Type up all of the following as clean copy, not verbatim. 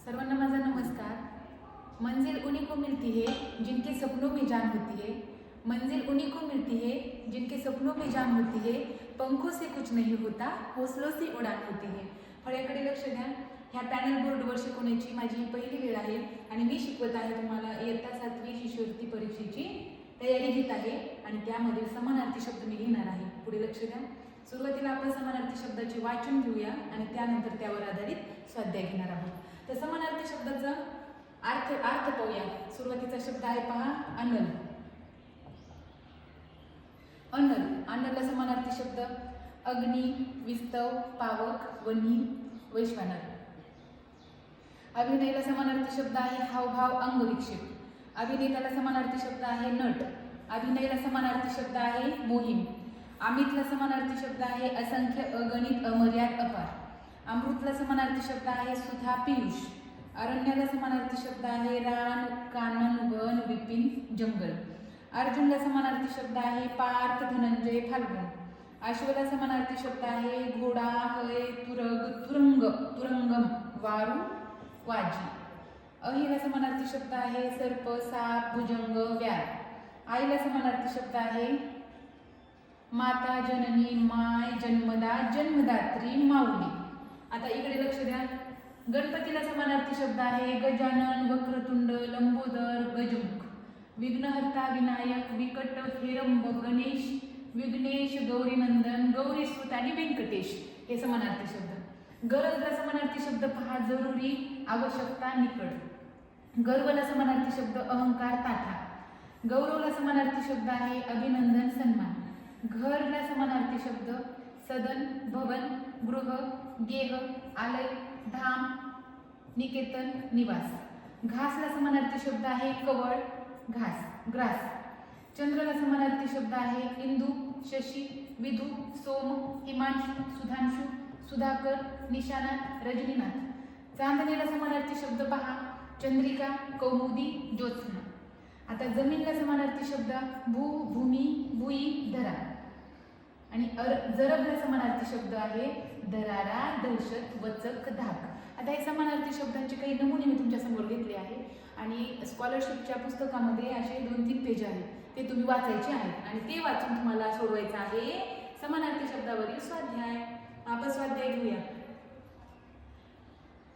सर्वांना माझा नमस्कार। मंजिल उन्हीं को मिलती है जिनके सपनों में जान होती है। मंजिल उन्हीं को मिलती है जिनके सपनों में जान होती है। पंखों से कुछ नहीं होता, हौसलों से उडान होती है। फळ्याकडे लक्ष द्या। ह्या पॅनल बोर्डवर शिकवण्याची माझी ही पहिली वेळ आहे आणि मी शिकवत आहे तुम्हाला इयत्ता 7वी शिष्यवृत्ती परीक्षेची तयारी घेत आहे आणि त्यामध्ये समानार्थी शब्द मी घेणार आहे। पुढे लक्ष द्या। सुरुवातीला आपण समानार्थी शब्दाचे वाचन घेऊया आणि त्यानंतर त्यावर आधारित स्वाध्याय घेणार आहोत। तर समानार्थी शब्दाचा अर्थ पाहूया। सुरुवातीचा शब्द आहे पहा अनल। अनल अनलला समानार्थी शब्द अग्नी, विस्तव, पावक, वन्ही, वैश्वानर। अभिनयला समानार्थी शब्द आहे हावभाव, अंगविक्षेप। अभिनेत्याला समानार्थी शब्द आहे नट। अभिनयला समानार्थी शब्द आहे मोहीम। अमितला समानार्थी शब्द आहे असंख्य, अगणित, अमर्याद, अपार। अमृतला समानार्थी शब्द आहे सुधा, पीयूष। अरण्याला समानार्थी शब्द आहे रान, कानन, वन, विपिन, जंगल। अर्जुनला समानार्थी शब्द आहे पार्थ, धनंजय, फाल्गुन। अश्वला समानार्थी शब्द आहे घोडा, हय, तुरग, तुरंग, तुरंगम, वारू, वाजी। अहिला समानार्थी शब्द आहे सर्प, साप, भुजंग, व्याध। आईला समानार्थी शब्द आहे माता, जननी, माय, जन्मदा, जन्मदात्री, माऊली। आता इकडे लक्ष द्या। गणपतीला समानार्थी शब्द आहे गजानन, वक्रतुंड, लंबोदर, गजमुख। विघ्नहर्ता, विनायक, विकट, हेरंब, गणेश, विघ्नेश, गौरीनंदन, गौरीसुत आणि व्यंकटेश हे समानार्थी शब्द। गरजला समानार्थी शब्द पहा जरुरी, आवश्यकता, निकड। गर्वला समानार्थी शब्द अहंकार, ताठा। गौरवला समानार्थी शब्द आहे अभिनंदन, सन्मान। घरला समानार्थी शब्द सदन, भवन, गृह, गेह, आलय, धाम, निकेतन, निवास। घासला समानार्थी शब्द आहे कवळ, घास, ग्रास। चंद्रला समानार्थी शब्द आहे इंदू, शशी, विधू, सोम, हिमांशु, सुधांशु, सुधाकर, निशाना, रजनीनाथ। चांदणीला समानार्थी शब्द पहा चंद्रिका, कौमुदी, ज्योत्स्ना। आता जमीनला समानार्थी शब्द भू, भूमी, भुई, धरा। आणि जरबला समानार्थी शब्द आहे दरारा, दहशत, वचक, धाक। आता हे समानार्थी शब्दांचे काही नमुने मी तुमच्या समोर घेतले आहे आणि स्कॉलरशिपच्या पुस्तकामध्ये असे 2-3 पेज आहेत ते तुम्ही वाचायचे आहेत आणि ते वाचून तुम्हाला सोडवायचं आहे समानार्थी शब्दावरील स्वाध्याय। आपण स्वाध्याय घेऊया।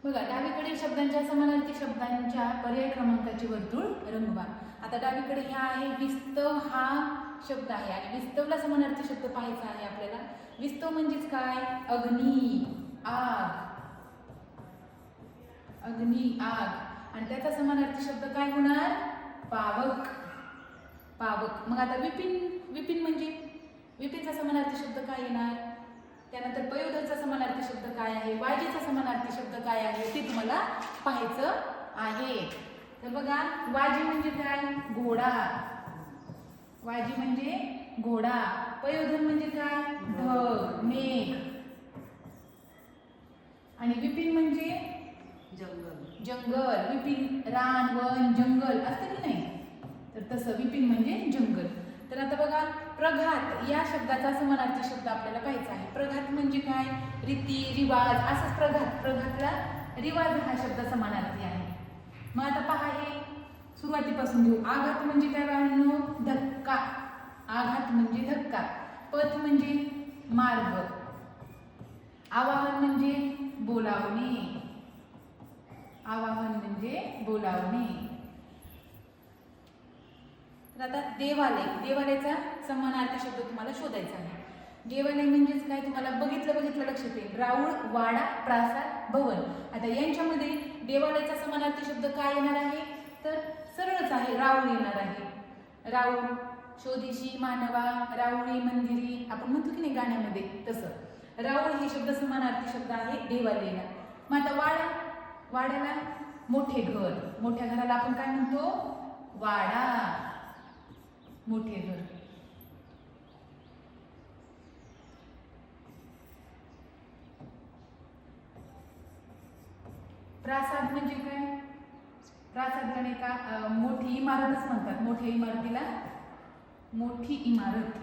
बघा डावीकडील शब्दांच्या समानार्थी शब्दांच्या पर्याय क्रमांकाचे वर्तुळ रंगवा। आता डावीकडे ह्या आहे विस्तव हा शब्द आहे आणि विस्तवला समानार्थी शब्द पाहायचा आहे आपल्याला। विस्तव म्हणजेच काय अग्नी, आग, अग्नी, आग आणि त्याचा समानार्थी शब्द काय होणार पावक, पावक। मग आता विपिन, विपिन म्हणजे विपिनचा समानार्थी शब्द काय येणार। त्यानंतर पयोधरचा समानार्थी शब्द काय आहे, वाजीचा समानार्थी शब्द काय आहे ते तुम्हाला पाहायचं आहे। तर बघा वाजी म्हणजे काय घोडा, वाजी म्हणजे घोडा। पयोधर म्हणजे काय ढग, मेघ आणि विपिन म्हणजे जंगल, जंगल। विपिन रान, वन, जंगल असतं की नाही, तर तसं विपिन म्हणजे जंगल। तर आता बघा प्रघात या शब्दाचा समानार्थी शब्द आपल्याला पाहायचा आहे। प्रघात म्हणजे काय रीती, रिवाज असंच प्रघात, प्रघातला रिवाज हा शब्द समानार्थी आहे। मग आता पहा हे सुरुवातीपासून घेऊ। आघात म्हणजे काय बाळांनो धक्का, आघात म्हणजे धक्का। पथ म्हणजे मार्ग। आवाहन म्हणजे बोलावणे, आवाहन म्हणजे बोलावणे। तर आता देवालय, देवालयाचा समानार्थी शब्द तुम्हाला शोधायचा आहे। देवालय म्हणजेच काय तुम्हाला बघितलं लक्षात येईल राऊळ, वाडा, प्रासाद, भवन। आता यांच्यामध्ये देवालयाचा समानार्थी शब्द काय येणार आहे तर सरळच आहे राऊळ येणार आहे। राऊळ, शोधिशी, मानवा, राऊळी, मंदिरी आपण म्हणतो की नाही गाण्यामध्ये तसं राऊळ हे शब्द समानार्थी शब्द आहे देवालयाला। मग आता वाडा, वाड्याला मोठे घर, मोठ्या घराला आपण काय म्हणतो वाडा, मोठे घर। प्रासाद म्हणजे काय प्रासादला नाही का मोठी इमारतच म्हणतात, मोठ्या इमारतीला मोठी इमारत।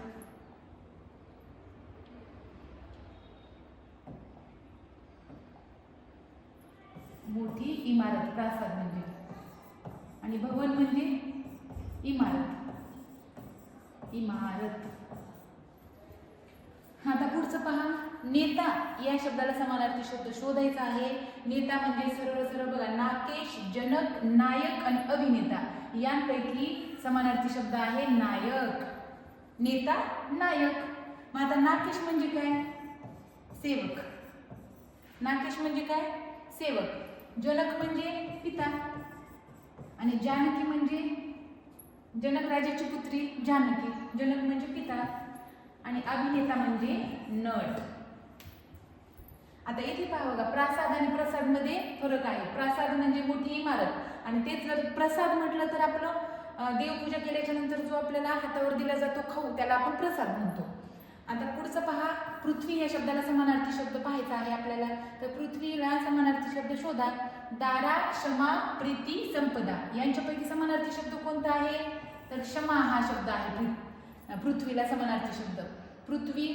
मोठी मोठी इमारत, प्रासाद म्हणजे. आणि भवन म्हणजे इमारत, इमारत. आता पुढचं पहा, नेता या शब्दाला समानार्थी शब्द शोधायचा आहे. नेता म्हणजे सरळ सरळ बघा, नाकेश, जनक, नायक आणि अभिनेता यांपैकी समानार्थी शब्द आहे नायक. नेता, नायक. मग आता नाकेश म्हणजे काय? सेवक. नाकेश म्हणजे काय? सेवक. जनक म्हणजे पिता आणि जानकी म्हणजे जनक राजाची पुत्री जानकी. जनक म्हणजे पिता आणि अभिनेता म्हणजे नट. आता इथे पहा बघा, प्रासाद आणि प्रसाद मध्ये फरक आहे. प्रासाद म्हणजे मोठी इमारत आणि तेच जर प्रसाद म्हटलं तर आपलं देवपूजा केल्याच्या नंतर जो आपल्याला हातावर दिला जातो खाऊ, त्याला आपण प्रसाद म्हणतो. आता पुढचं पहा, पृथ्वी या शब्दाला समानार्थी शब्द पाहायचा आहे आपल्याला. तर पृथ्वीला समानार्थी शब्द शोधा. दारा, क्षमा, प्रीती, संपदा यांच्यापैकी समानार्थी शब्द कोणता आहे? तर क्षमा हा शब्द आहे पृथ्वीला समानार्थी शब्द. पृथ्वी,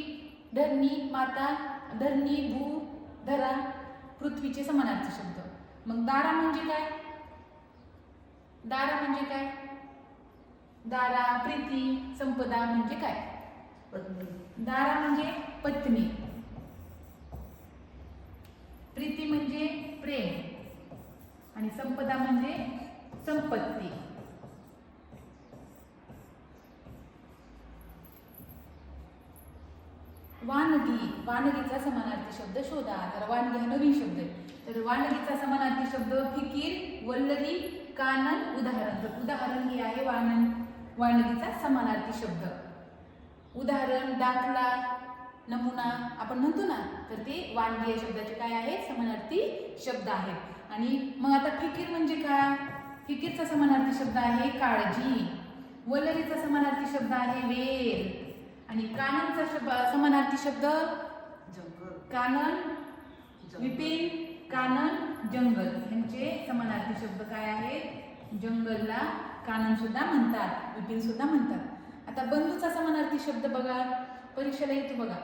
धरणी, माता, धरणी, भू, धरा पृथ्वीचे समानार्थी शब्द. मग दारा म्हणजे काय? दारा म्हणजे काय? दारा, प्रीती, संपदा म्हणजे काय? पत्नी. दारा म्हणजे पत्नी, प्रीती म्हणजे प्रेम आणि संपदा म्हणजे संपत्ती. वानगी, वानगीचा समानार्थी शब्द शोधा. तर वानगी हा नवीन शब्द आहे. तर वानगीचा समानार्थी शब्द फिकीर, वल्लरी, कानन, उदाहरण. तर उदाहरण हे आहे वानगीचा समानार्थी शब्द. उदाहरण, दाखला, नमुना आपण म्हणतो ना, तर ते वानगी या शब्दाचे काय आहेत? समानार्थी शब्द आहेत. आणि मग आता फिकीर म्हणजे काय? फिकीरचा समानार्थी शब्द आहे काळजी. वल्लरीचा समानार्थी शब्द आहे वेल आणि काननचा समानार्थी शब्द कानन, विपिन, कानन, जंगल यांचे समानार्थी शब्द काय आहेत? जंगलला कानन सुद्धा म्हणतात, विपिन सुद्धा म्हणतात. आता बंधूचा समानार्थी शब्द बघा, परीक्षेला येतो बघा.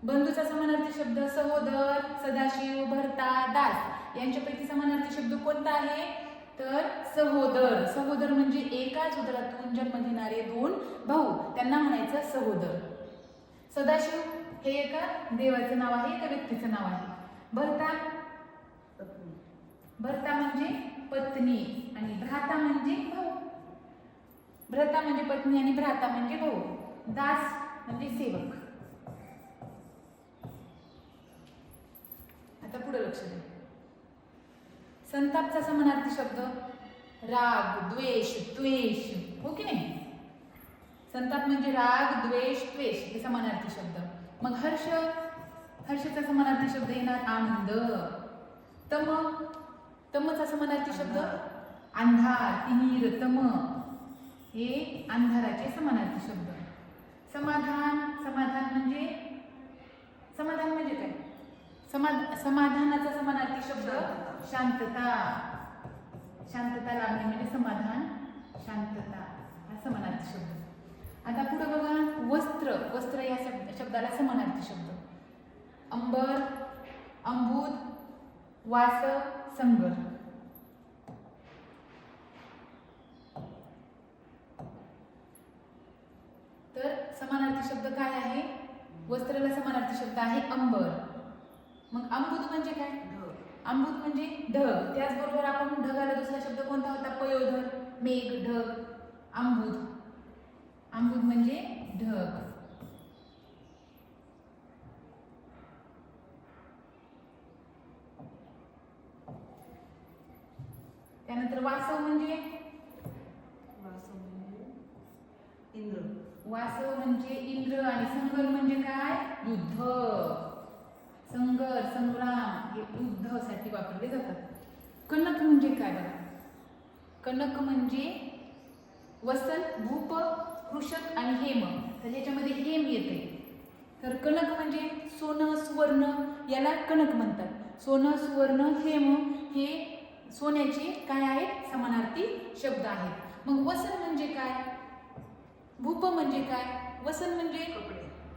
बंधूचा समानार्थी शब्द सहोदर, सदाशिव, भरता, दास यांच्यापैकी समानार्थी शब्द कोणता आहे? तर सहोदर. सहोदर म्हणजे एकाच उदरातून जन्म घेणारे दोन भाऊ, त्यांना म्हणायचं सहोदर. सदाशिव हे एका देवाचं नाव आहे, एका व्यक्तीचं नाव आहे. भरता, भरता म्हणजे पत्नी आणि भ्राता म्हणजे भाऊ. भ्राता म्हणजे पत्नी आणि भ्राता म्हणजे भाऊ. दास म्हणजे सेवक. आता पुढे लक्ष द्या. संतापचा समानार्थी शब्द राग, द्वेष, त्वेष, हो की नाही? संताप म्हणजे राग, द्वेष, त्वेष हे समानार्थी शब्द. मग हर्ष, हर्षाचा समानार्थी शब्द येणार आनंद. तम, तमचा समानार्थी शब्द अंधार, तिमिर, तम हे अंधाराचे समानार्थी शब्द. समाधान, समाधान म्हणजे काय? समाधानाचा समानार्थी शब्द शांतता. शांतता लाभणे म्हणजे समाधान, शांतता हा समानार्थी शब्द. आता पुढे बघा, वस्त्र. वस्त्र या शब्दाला समानार्थी शब्द अंबर, अंबुद, वास, संगर. तर समानार्थी शब्द काय आहे? वस्त्राला समानार्थी शब्द आहे अंबर. मग अंबुद म्हणजे काय? अंबुद म्हणजे ढग. त्याचबरोबर आपण ढगाला दुसरा शब्द कोणता होता? पयोधर, मेघ, ढग, अंबुद. अंबुद म्हणजे ढग. त्यानंतर वासव म्हणजे इंद्र. वासव म्हणजे इंद्र आणि संगर म्हणजे काय? युद्ध. संगर, संग्राम हे युद्धासाठी वापरले जातात. कनक म्हणजे काय बघा? कनक म्हणजे वसन, भूप, कृषक आणि हेम. तर याच्यामध्ये हेम येते. तर कनक म्हणजे सोनं, सुवर्ण याला कनक म्हणतात. सोनं, सुवर्ण, हेम हे सोन्याचे काय आहेत? समानार्थी शब्द आहेत. मग वसन म्हणजे काय? भूप म्हणजे काय? वसन म्हणजे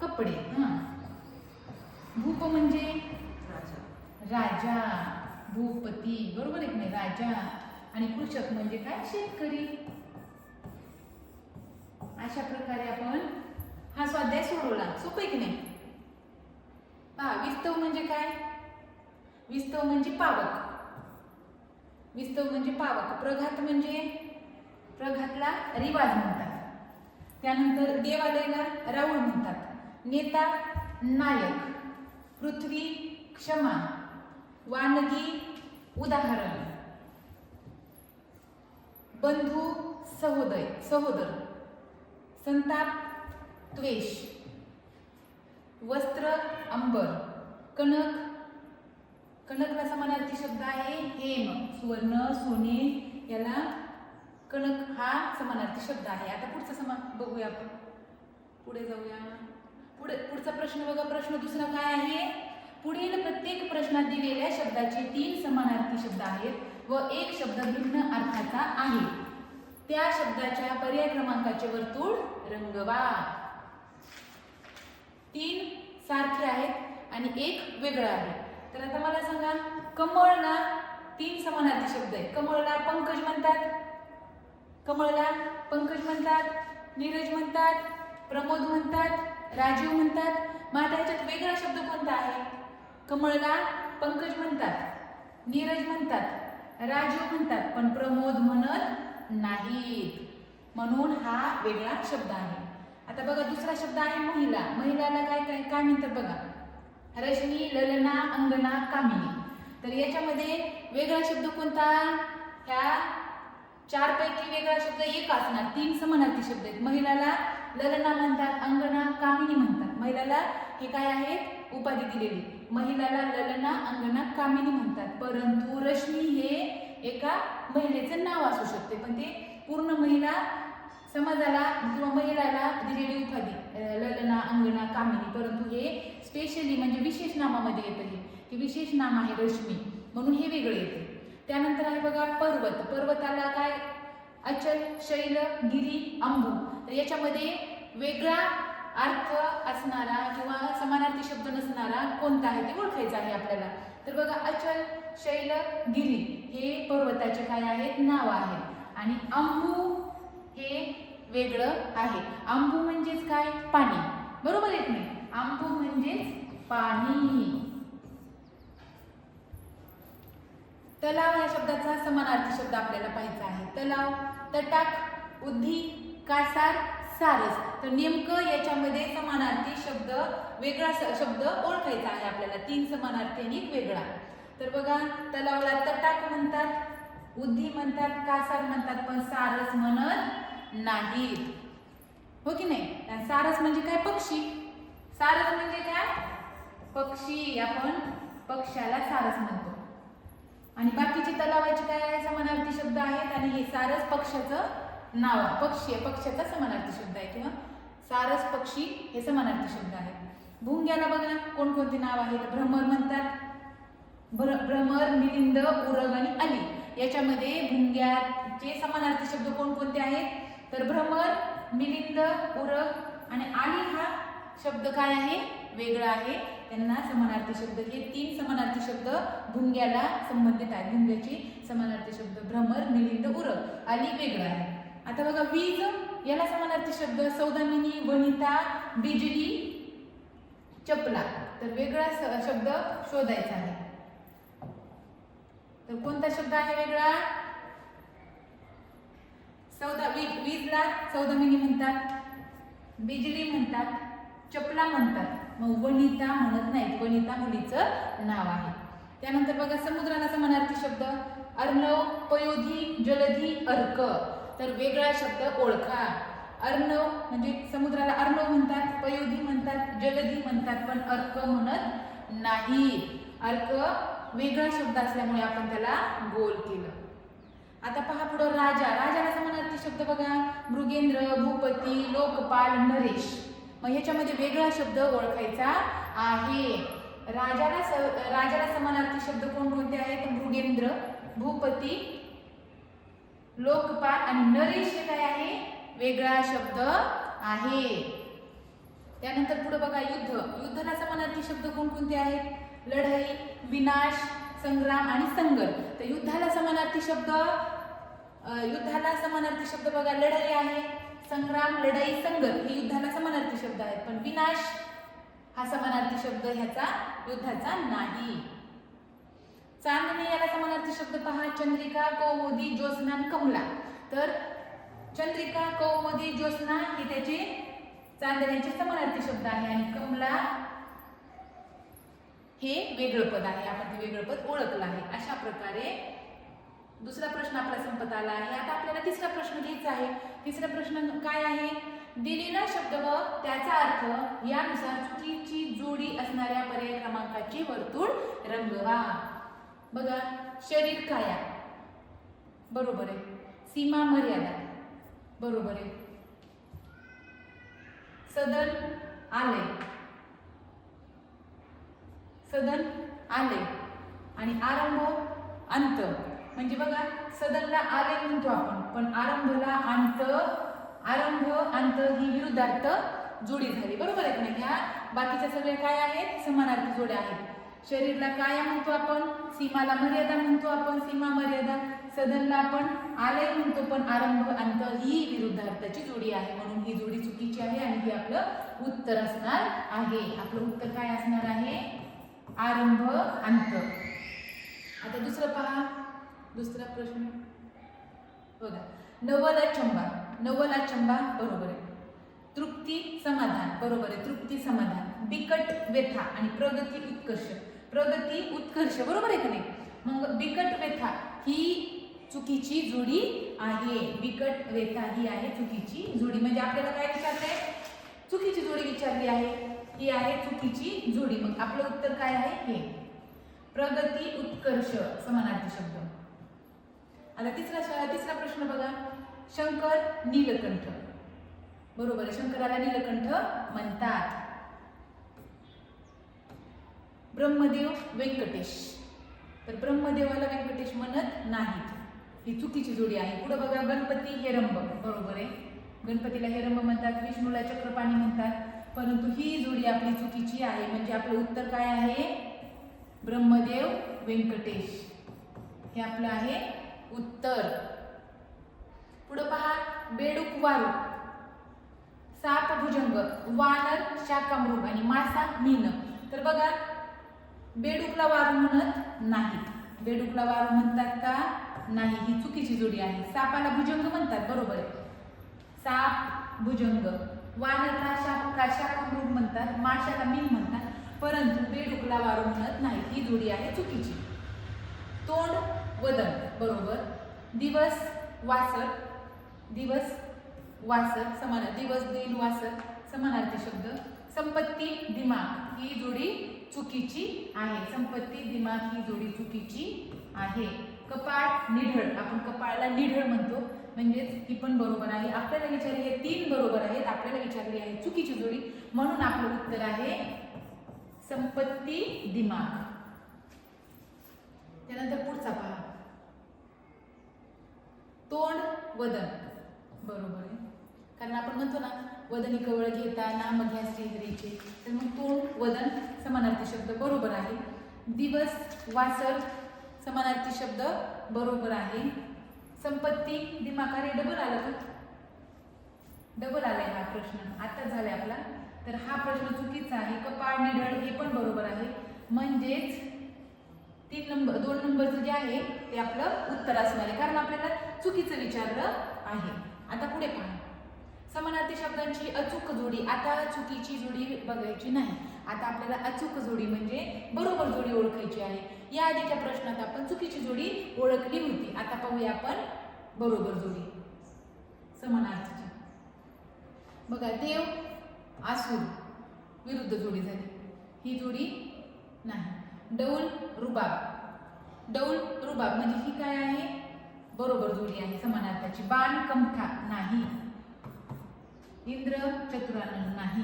कपडे. भूप म्हणजे राजा. भूपती, बरोबर आहे की नाही, राजा. आणि कृषक म्हणजे काय, शेतकरी. अशा प्रकारे आपण हा स्वाध्याय सोडवला. सोपं आहे की नाही. पहा, विस्तव म्हणजे काय, विस्तव म्हणजे पावक. विस्तव म्हणजे पावक. प्रघात म्हणजे, प्रघातला रिवाज म्हणतात. त्यानंतर देवालयाला राऊळ म्हणतात. नेता नायक. पृथ्वी क्षमा. वानगी उदाहरण. बंधू सहोदर. संताप त्वेष. वस्त्र अंबर. कणक, कणकला समानार्थी शब्द आहे हेम. सुवर्ण सोने याला कणक हा समानार्थी शब्द आहे. आता पुढचा बघूया आपण, पुढे जाऊया. पुढचा प्रश्न बघा. प्रश्न दुसरा काय आहे, पुढील प्रत्येक प्रश्नात दिलेल्या शब्दाचे 3 समानार्थी शब्द आहेत व एक शब्द भिन्न अर्थाचा आहे. त्या शब्दाच्या पर्याय क्रमांकाचे वर्तुळ रंगवा. 3 सारखे आहेत आणि एक वेगळं आहे. तर आता मला सांगा, कमळला 3 समानार्थी शब्द आहेत. कमळला पंकज म्हणतात, कमळला पंकज म्हणतात, नीरज म्हणतात, प्रमोद म्हणतात, राजीव म्हणतात. मग आता याच्यात वेगळा शब्द कोणता आहे? कमळला पंकज म्हणतात, नीरज म्हणतात, राजीव म्हणतात, पण प्रमोद म्हणत नाहीत, म्हणून हा वेगळा शब्द आहे. आता बघा, दुसरा शब्द आहे महिला. महिलाला काय काय काय म्हणतात बघा, रश्मी, ललना, अंगना, कामिनी. तर याच्यामध्ये वेगळा शब्द कोणता? ह्या 4 पैकी वेगळा शब्द एक असणार. 3 समानार्थी शब्द आहेत. महिलाला ललना म्हणतात, अंगना, कामिनी म्हणतात. महिलाला हे काय आहेत, उपाधी दिलेली. महिलाला ललना, अंगना, कामिनी म्हणतात. परंतु रश्मी हे एका महिलेचं नाव असू शकते, पण ते पूर्ण महिला समाजाला किंवा महिलाला दिलेली उपाधी ललना, अंगना, कामिनी. परंतु हे स्पेशली म्हणजे विशेष नामामध्ये येतं. हे विशेष नाम आहे रश्मी, म्हणून हे वेगळे येते. त्यानंतर आहे बघा पर्वत. पर्वताला काय, अचल, शैल, गिरी, अंबू. तर याच्यामध्ये वेगळा अर्थ असणारा किंवा समानार्थी शब्द नसणारा कोणता आहे ते ओळखायचं आहे आपल्याला. तर बघा, अचल, शैल, गिरी हे पर्वताचे काय आहेत, नाव आहे. आणि अंबू हे वेगळं आहे. अंबू म्हणजेच काय, पाणी. बरोबर आहे की नाही. अंबू म्हणजेच पाणी. तलाव या शब्दाचा समानार्थी शब्द आपल्याला पाहायचा आहे. तलाव, तटाक, उद्धी, कासार, सारस. तर नेमकं याच्यामध्ये समानार्थी शब्द, वेगळा शब्द ओळखायचा आहे आपल्याला. 3 समानार्थी आणि एक वेगळा. तर बघा, तलावला तटाक म्हणतात, उद्धी म्हणतात, कासार म्हणतात, पण सारस म्हणत नाहीत. हो की नाही. सारस म्हणजे काय, पक्षी. सारस म्हणजे काय, पक्षी. आपण पक्ष्याला सारस म्हणतो. आणि बाकीचे तलावाचे काय समानार्थी शब्द आहेत. आणि हे सारस पक्षाचं नाव, पक्षाचा समानार्थी शब्द आहे किंवा सारस पक्षी हे समानार्थी शब्द आहेत. भुंग्याला बघा कोणकोणते नाव आहेत. भ्रमर म्हणतात, भ्रमर, मिलिंद, उरग आणि अली. याच्यामध्ये भुंग्याचे समानार्थी शब्द कोणकोणते आहेत? तर भ्रमर, मिलिंद, उरग आणि आली हा शब्द काय आहे, वेगळा आहे. त्यांना समानार्थी शब्द, हे 3 समानार्थी शब्द भुंग्याला संबंधित आहेत. भुंग्याची समानार्थी शब्द भ्रमर, मिलिंद, उरग. आली वेगळा आहे. आता बघा, वीज याला समानार्थी शब्द सौदामिनी, वनिता, बिजली, चपला. तर वेगळा शब्द शोधायचा आहे. तर कोणता शब्द आहे वेगळा? वीजला सौदामिनी म्हणतात, बिजली म्हणतात, चपला म्हणतात. मग वनिता म्हणत नाहीत. वनिता मुलीचं नाव आहे. त्यानंतर बघा, समुद्राला समानार्थी शब्द अर्णव, पयोधी, जलधी, अर्क. तर वेगळा शब्द ओळखा. अर्णव म्हणजे समुद्राला अर्णव म्हणतात, पयोधी म्हणतात, जलधी म्हणतात, पण अर्क म्हणत नाही. अर्क वेगळा शब्द असल्यामुळे आपण त्याला गोल केलं. आता पहा पुढं, राजा. राजाला समानार्थी शब्द बघा, मृगेंद्र, भूपती, लोकपाल, नरेश. मग ह्याच्यामध्ये वेगळा शब्द ओळखायचा आहे. राजाला समानार्थी शब्द कोणकोणते आहेत? मृगेंद्र, भूपती, लोकपाल आणि नरेश हे काय आहे? वेगळा शब्द आहे. त्यानंतर पुढे बघा, युद्ध. युद्धाला समानार्थी शब्द कोणकोणते आहेत? लढाई, विनाश, संग्राम आणि संगर. तर युद्धाला समानार्थी शब्द बघा लढाई आहे, संग्राम, लढाई, संगर हे युद्धाला समानार्थी शब्द आहेत. पण विनाश हा समानार्थी शब्द ह्याचा युद्धाचा नाही. चांदणे याला समानार्थी शब्द पहा, चंद्रिका, कौमुदी, ज्योत्स्ना आणि कमला. तर चंद्रिका, कौमुदी, ज्योत्स्ना हे त्याचे चांदण्याचे समानार्थी शब्द आहे आणि कमला हे वेगळं पद आहे. आपण ते वेगळं पद ओळखलं आहे. अशा प्रकारे दुसरा प्रश्न आपला संपत आला आहे. आता आपल्याला तिसरा प्रश्न घ्यायचा आहे. तिसरा प्रश्न काय आहे? दिलेला शब्द व त्याचा अर्थ यानुसार चुकीची जोडी असणाऱ्या पर्याय क्रमांकाचे वर्तुळ रंगवा. बघा, शरीर काया बरोबर आहे, सीमा मर्यादा बरोबर आहे, सदन आलय, सदन आलय आणि आरंभ अंत. म्हणजे बघा, सदनला आलय म्हणतो आपण, पण आरंभला अंत, आरंभ अंत ही विरुद्धार्थ जोडी झाली. बरोबर आहे की नाही? ह्या बाकीच्या सगळ्या काय आहेत? समानार्थी जोड्या आहेत. शरीरला काया म्हणतो आपण, सीमाला मर्यादा म्हणतो आपण, सीमा मर्यादा, सदनला आपण आलय म्हणतो, पण आरंभ अंत ही विरुद्धार्थाची जोडी आहे. म्हणून ही जोडी चुकीची आहे आणि हे आपलं उत्तर असणार आहे. आपलं उत्तर काय असणार आहे? आरंभ अंत. आता दुसरं पहा, दुसरा प्रश्न बघा, नवल अचंबा, नवल अचंबा बरोबर आहे, तृप्ती समाधान बरोबर आहे, तृप्ती समाधान, बिकट व्यथा आणि प्रगती उत्कर्ष, प्रगती उत्कर्ष बरोबर आहे का नाही? मग बिकट व्यथा ही चुकीची जोडी आहे. बिकट व्यथा ही आहे चुकीची जोडी. म्हणजे आपल्याला काय विचारलंय? चुकीची जोडी विचारली आहे, ही आहे चुकीची जोडी. मग आपलं उत्तर काय आहे? हे प्रगती उत्कर्ष समानार्थी शब्द. आता तिसरा प्रश्न बघा, शंकर नीलकंठ बरोबर आहे, शंकराला नीलकंठ म्हणतात. ब्रह्मदेव व्यंकटेश, तर ब्रह्मदेवाला व्यंकटेश म्हणत नाहीत, ही चुकीची जोडी आहे. पुढे बघा, गणपती हेरंब बरोबर आहे, गणपतीला हेरंब म्हणतात, विष्णूला चक्रपाणी म्हणतात, परंतु ही जोडी आपली चुकीची आहे. म्हणजे आपलं उत्तर काय आहे? ब्रह्मदेव व्यंकटेश हे आपलं आहे उत्तर. पुढे पहा, बेडूक वारू, साप भुजंग, वानर शाकामृग आणि मासा मीन. तर बघा, बेडूकला वारू म्हणत नाहीत, बेडूकला वारू म्हणतात का? नाही, ही चुकीची जोडी आहे. सापाला भुजंग म्हणतात बरोबर आहे, साप भुजंग, वानरला शाकामृग म्हणतात, माशाला मीन म्हणतात, परंतु बेडूकला वारू म्हणत नाहीत, ही जोडी आहे चुकीची. तोंड वदन बरोबर, दिवस वासर, दिवस वासर समान, दिवस दिन वासर समानार्थी शब्द. संपत्ती दिमाग ही जोडी चुकीची आहे, संपत्ती दिमाग ही जोडी चुकीची आहे. कपाळ निढळ, आपण कपाळाला निढळ म्हणतो, म्हणजेच ही पण बरोबर आहे. आपल्याला विचारली हे 3 बरोबर आहेत, आपल्याला विचारली आहे चुकीची जोडी, म्हणून आपलं उत्तर आहे संपत्ती दिमाग. त्यानंतर पुढचा पहा, तोंड वदन बरोबर आहे, कारण आपण म्हणतो ना, वदनी कवळ घेता नाम घ्या श्रीहरीचे, तर मग तोंड वदन समानार्थी शब्द बरोबर आहे. दिवस वासर समानार्थी शब्द बरोबर आहे. संपत्ती दिमाग, अरे डबल आला, डबल आलाय हा प्रश्न, आता झालाय आपला, तर हा प्रश्न चुकीचा आहे. कपाळ निढळ हे पण बरोबर आहे, म्हणजेच 2 नंबरचं जे आहे ते आपलं उत्तर असणार आहे, कारण आपल्याला चुकीचं विचारलं आहे. आता पुढे पहा, समानार्थी शब्दांची अचूक जोडी. आता चुकीची जोडी बघायची नाही, आता आपल्याला अचूक जोडी म्हणजे बरोबर जोडी ओळखायची आहे. या आधीच्या प्रश्नात आपण चुकीची जोडी ओळखली होती, आता पाहूया आपण बरोबर जोडी समानार्थीची. बघा, देव आसूर विरुद्ध जोडी झाली, ही जोडी नाही. डौल रुबाब, डौल रुबाब म्हणजे ही काय आहे? बरोबर जोडी आहे समानार्थाची. बाण कमठा नाही, इंद्र चतुरानन नाही,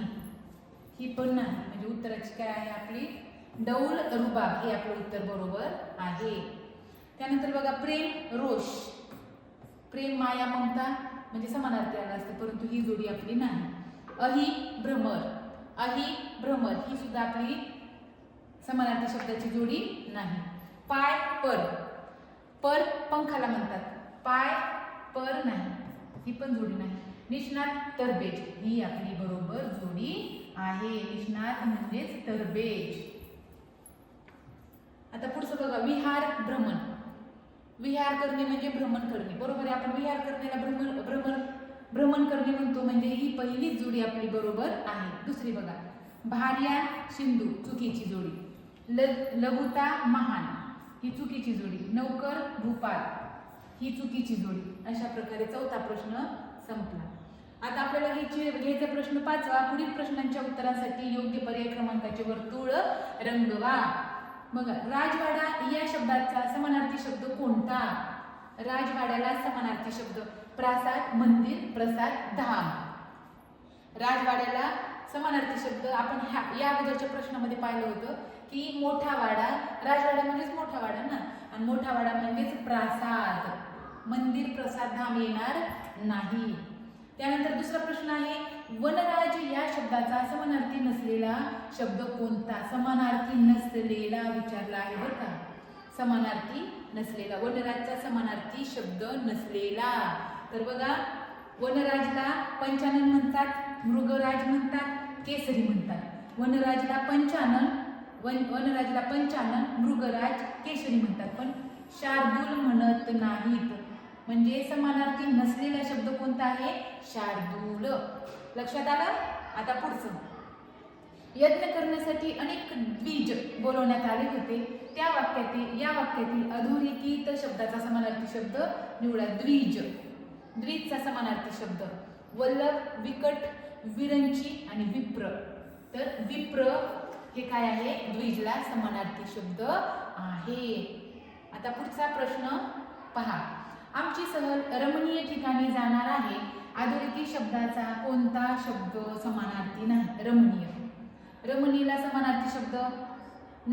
ही पण नाही, म्हणजे उत्तराची काय आहे आपली डौल रुबाब हे आपलं उत्तर बरोबर आहे. त्यानंतर बघा, प्रेम रोष, प्रेम माया ममता म्हणजे समानार्थी आला असते, परंतु ही जोडी आपली नाही. अहि भ्रमर, अहि भ्रमर ही सुद्धा आपली समानार्थी शब्दाची जोडी नाही. पाय पर, पर पंखाला म्हणतात, पाय पर नाही, ही पण जोडी नाही. निष्णात तरबेज ही आपली बरोबर जोडी आहे. निष्णात म्हणजेच तरबेज. आता पुढचं बघा, विहार भ्रमण. विहार करणे म्हणजे भ्रमण करणे, बरोबर आहे. आपण विहार करण्याला भ्रमण करणे म्हणतो, म्हणजे ही पहिलीच जोडी आपली बरोबर आहे. दुसरी बघा, भार्या सिंधू चुकीची जोडी. लघुता महान ही चुकीची जोडी. नौकर भूपाल ही चुकीची जोडी. अशा प्रकारे चौथा प्रश्न संपला. आता आपल्याला घ्यायचा प्रश्न 5वा. पुढील प्रश्नांच्या उत्तरासाठी योग्य पर्याय क्रमांकाचे वर्तुळ रंगवा. बघा, राजवाडा या शब्दाचा समानार्थी शब्द कोणता? राजवाड्याला समानार्थी शब्द प्रासाद, मंदिर, प्रसाद, धाम. राजवाड्याला समानार्थी शब्द आपण या अगोदरच्या प्रश्नामध्ये पाहिलं होतं की मोठा वाडा. राजवाडा म्हणजेच मोठा वाडा ना, आणि मोठा वाडा म्हणजेच प्रासाद. मंदिर, प्रसाद, धाम येणार नाही. त्यानंतर दुसरा प्रश्न आहे, वनराज या शब्दाचा समानार्थी नसलेला शब्द कोणता? समानार्थी नसलेला विचारला आहे बरं का. समानार्थी नसलेला, वनराजचा समानार्थी शब्द नसलेला. तर बघा, वनराजला पंचानन म्हणतात, मृगराज म्हणतात, केसरी म्हणतात. वनराजला पंचानन, मृगराज, केसरी म्हणतात, पण शार्दूल म्हणत नाहीत. म्हणजे समानार्थी नसलेला शब्द कोणता आहे? शार्दूल. लक्षात आलं? आता पुढचं, यज्ञ करण्यासाठी अनेक द्विज बोलवण्यात आले होते. या वाक्यातील अधोरेखित शब्दाचा समानार्थी शब्द निवडा. द्विज, द्विजचा समानार्थी शब्द वल्लभ, विकट, विरंची आणि विप्र. तर विप्र हे काय आहे? द्विजला समानार्थी शब्द आहे. आता पुढचा प्रश्न पहा, आमची सहल रमणीय ठिकाणी जाणार आहे. अधोरेखित शब्दाचा कोणता शब्द समानार्थी नाही? रमणीय. रमणीयला समानार्थी शब्द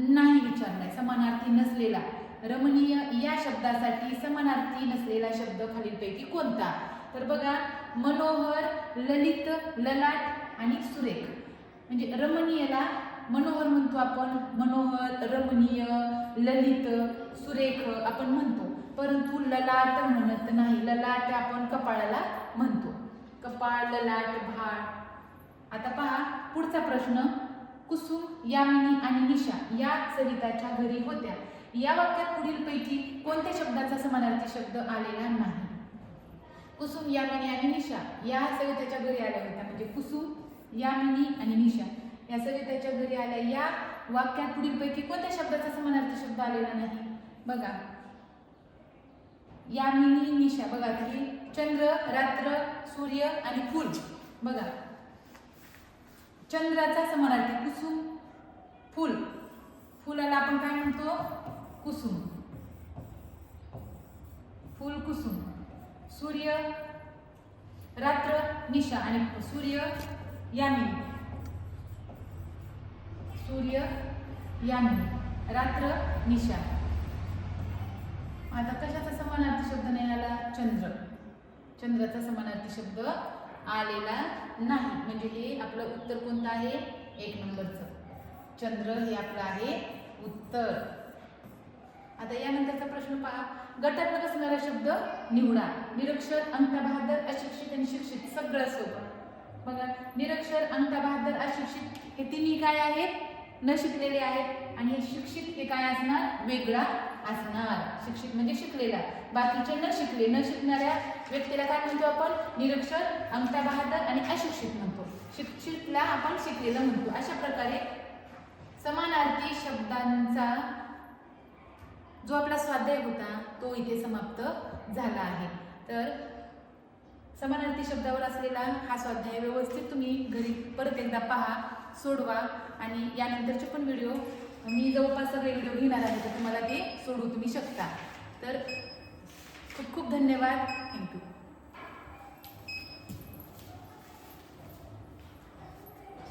नाही विचारलाय, समानार्थी नसलेला. रमणीय या शब्दासाठी समानार्थी नसलेला शब्द खालीलपैकी कोणता? तर बघा, मनोहर, ललित, ललाट आणि सुरेख. म्हणजे रमणीयला मनोहर म्हणतो आपण, मनोहर, रमणीय, ललित, सुरेख आपण म्हणतो, परंतु ललाट म्हणत नाही. ललाट आपण कपाळाला म्हणतो. कपाळ, ललाट, भाळ. आता पहा पुढचा प्रश्न, कुसुम, यामिनी आणि निशा या सरिताच्या घरी होत्या. या वाक्यात पुढीलपैकी कोणत्या शब्दाचा समानार्थी शब्द आलेला नाही? कुसुम, यामिनी आणि निशा या सरिताच्या घरी आल्या होत्या. म्हणजे कुसुम, यामिनी आणि निशा या सरिताच्या घरी आल्या. या वाक्यात पुढीलपैकी कोणत्या शब्दाचा समानार्थी शब्द आलेला नाही? बघा, यामिनी, निशा. बघा, हे चंद्र, रात्र, सूर्य आणि फुल. बघा, चंद्राचा समानार्थी कुसुम, फुल. फुलाला आपण काय म्हणतो? कुसुम. फुल कुसुम. सूर्य, रात्र, निशा आणि सूर्य, यामिनी. सूर्य, यामिनी, रात्र, निशा. आता कशाचा समानार्थी शब्द नाही आला? चंद्र. चंद्राचा समानार्थी शब्द आलेला नाही. म्हणजे हे आपलं उत्तर कोणतं आहे? 1 नंबरचं. चंद्र हे आपलं आहे उत्तर. आता यानंतरचा प्रश्न पहा, गटात बसणारा शब्द निवडा. निरक्षर, अंगठा अशिक्षित आणि शिक्षित. सगळं सोबत. बघा, निरक्षर, अंगठा अशिक्षित हे तिन्ही काय आहेत? न शिकलेले आहेत. आणि हे शिक्षित हे काय असणार? वेगळा असणार. शिक्षित म्हणजे शिकलेला. बाकीचे न शिकले, न शिकणाऱ्या व्यक्तीला काय म्हणतो आपण? निरक्षर, अंगठा आणि अशिक्षित म्हणतो. शिक्षितला आपण शिकलेलं म्हणतो. अशा प्रकारे समानार्थी शब्दांचा जो आपला स्वाध्याय होता तो इथे समाप्त झाला आहे. तर समानार्थी शब्दावर असलेला हा स्वाध्याय व्यवस्थित तुम्ही घरी परत एकदा पहा, सोडवा. आणि यानंतरचे पण व्हिडिओ मी जवळपास सगळे व्हिडिओ घेणार आहे, तर तुम्हाला ते सोडू तुम्ही शकता. तर खूप खूप धन्यवाद.